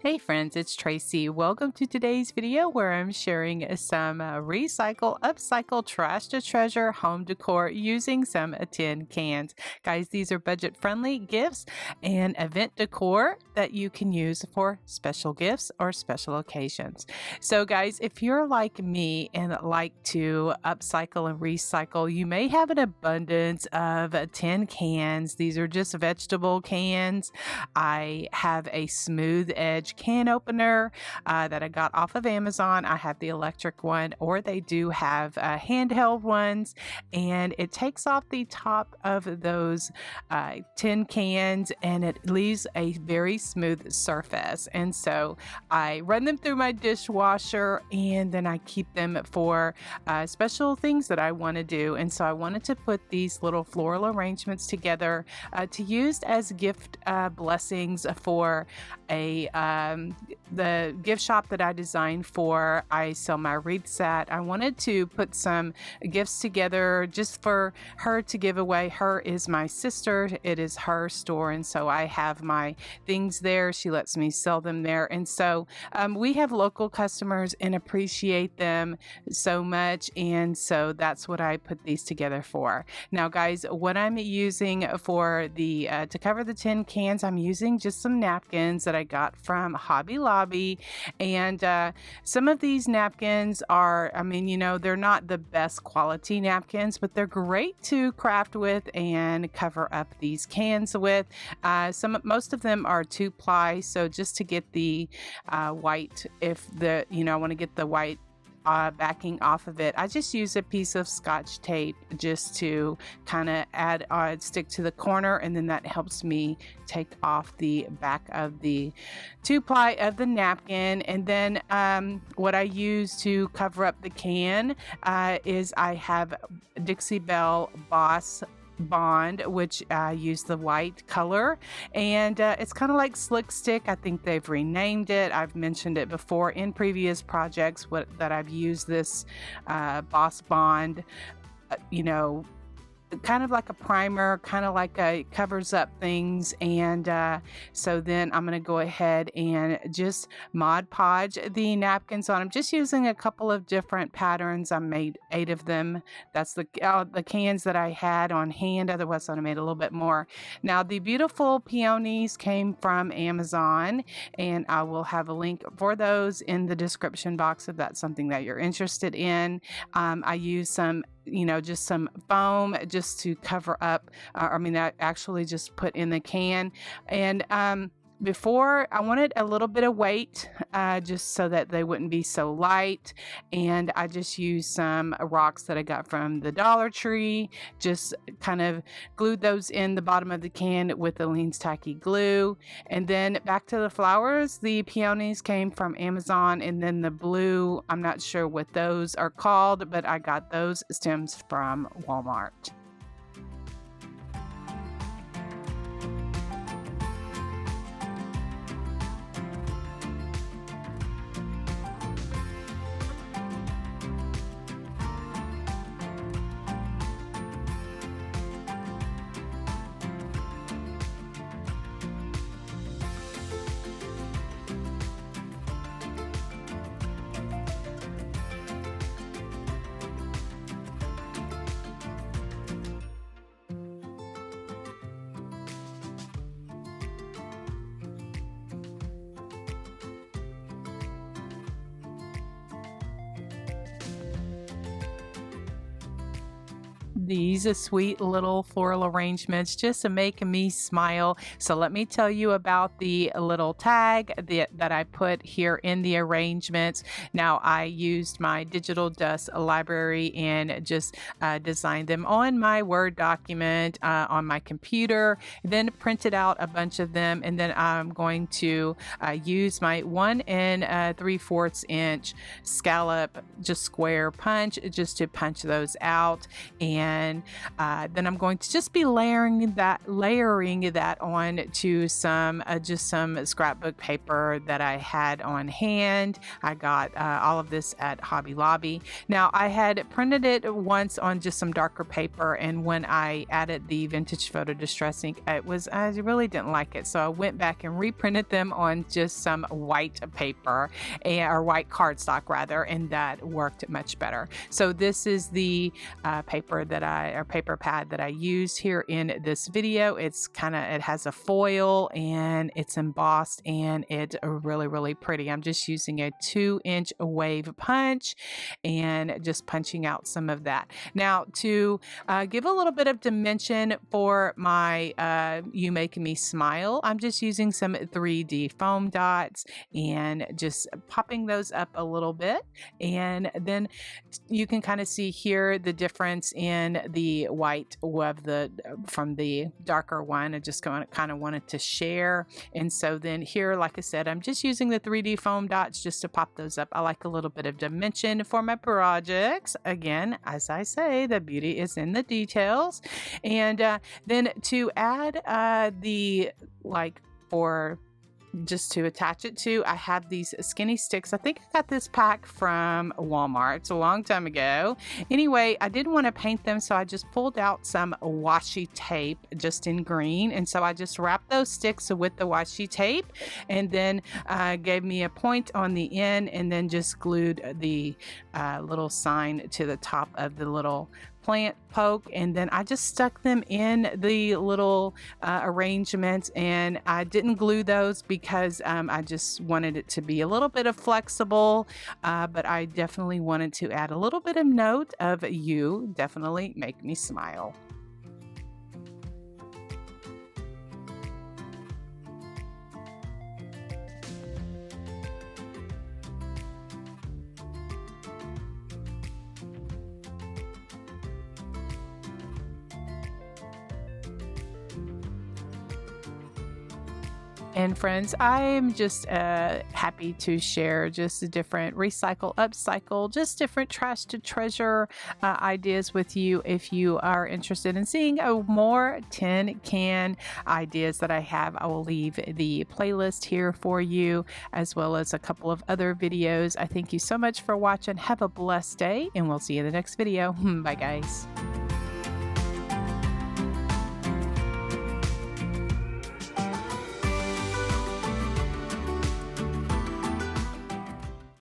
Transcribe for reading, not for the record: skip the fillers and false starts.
Hey friends, it's Tracy. Welcome to today's video where I'm sharing some recycle, upcycle, trash to treasure home decor using some tin cans. Guys, these are budget friendly gifts and event decor that you can use for special gifts or special occasions. So guys, if you're like me and like to upcycle and recycle, you may have an abundance of tin cans. These are just vegetable cans. I have a smooth edge can opener that I got off of Amazon. I have the electric one, or they do have handheld ones, and it takes off the top of those tin cans and it leaves a very smooth surface. And so I run them through my dishwasher and then I keep them for special things that I want to do. And so I wanted to put these little floral arrangements together to use as gift blessings for the gift shop that I designed for. I sell my wreaths at. I wanted to put some gifts together just for her to give away. Her is my sister. It is her store, and so I have my things there. She lets me sell them there, and so we have local customers and appreciate them so much, and so that's what I put these together for. Now, guys, what I'm using for the to cover the tin cans, I'm using just some napkins that I got from Hobby Lobby. And some of these napkins are, they're not the best quality napkins, but they're great to craft with and cover up these cans with. Most of them are 2-ply, so just to get the white, I want to get the white backing off of it, I just use a piece of Scotch tape just to kind of stick to the corner, and then that helps me take off the back of the 2-ply of the napkin. And then what I use to cover up the can is I have Dixie Belle Boss Bond, which I use the white color, and it's kind of like Slick Stick. I think they've renamed it. I've mentioned it before in previous projects that I've used this Boss Bond, kind of like a primer, kind of like covers up things. And so then I'm going to go ahead and just Mod Podge the napkins on. I'm just using a couple of different patterns. I made 8 of them. That's the cans that I had on hand. Otherwise, I made a little bit more. Now, the beautiful peonies came from Amazon, and I will have a link for those in the description box if that's something that you're interested in. I use some just some foam just to cover up. I actually just put in the can. And before, I wanted a little bit of weight just so that they wouldn't be so light. And I just used some rocks that I got from the Dollar Tree, just kind of glued those in the bottom of the can with the Leans Tacky glue. And then back to the flowers, the peonies came from Amazon, and then the blue, I'm not sure what those are called, but I got those stems from Walmart. These are sweet little floral arrangements just to make me smile. So let me tell you about the little tag that I put here in the arrangements. Now, I used my digital dust library and just designed them on my Word document on my computer, then printed out a bunch of them. And then I'm going to use my 1 3/4 inch scallop, just square punch, just to punch those out. And and then I'm going to just be layering that on to some just some scrapbook paper that I had on hand. I got all of this at Hobby Lobby. Now, I had printed it once on just some darker paper, and when I added the vintage photo distress ink, I really didn't like it, so I went back and reprinted them on just some white paper, or white cardstock rather, and that worked much better. So this is the paper pad that I used here in this video. It has a foil and it's embossed and it's really pretty. I'm just using a 2-inch wave punch and just punching out some of that. Now, to give a little bit of dimension for my You Make Me Smile, I'm just using some 3D foam dots and just popping those up a little bit. And then you can kind of see here the difference in the white from the darker one. I just kind of wanted to share. And so then here, like I said, I'm just using the 3D foam dots just to pop those up. I like a little bit of dimension for my projects. Again, as I say, the beauty is in the details. And then to add just to attach it to, I have these skinny sticks. I think I got this pack from Walmart. It's a long time ago. Anyway, I didn't want to paint them, so I just pulled out some washi tape just in green. And so I just wrapped those sticks with the washi tape, and then gave me a point on the end, and then just glued the little sign to the top of the little plant poke, and then I just stuck them in the little arrangements, and I didn't glue those because I just wanted it to be a little bit of flexible, but I definitely wanted to add a little bit of note of You Definitely Make Me Smile. And friends, I'm just happy to share just the different recycle, upcycle, just different trash to treasure ideas with you. If you are interested in seeing more tin can ideas that I have, I will leave the playlist here for you, as well as a couple of other videos. I thank you so much for watching. Have a blessed day, and we'll see you in the next video. Bye, guys.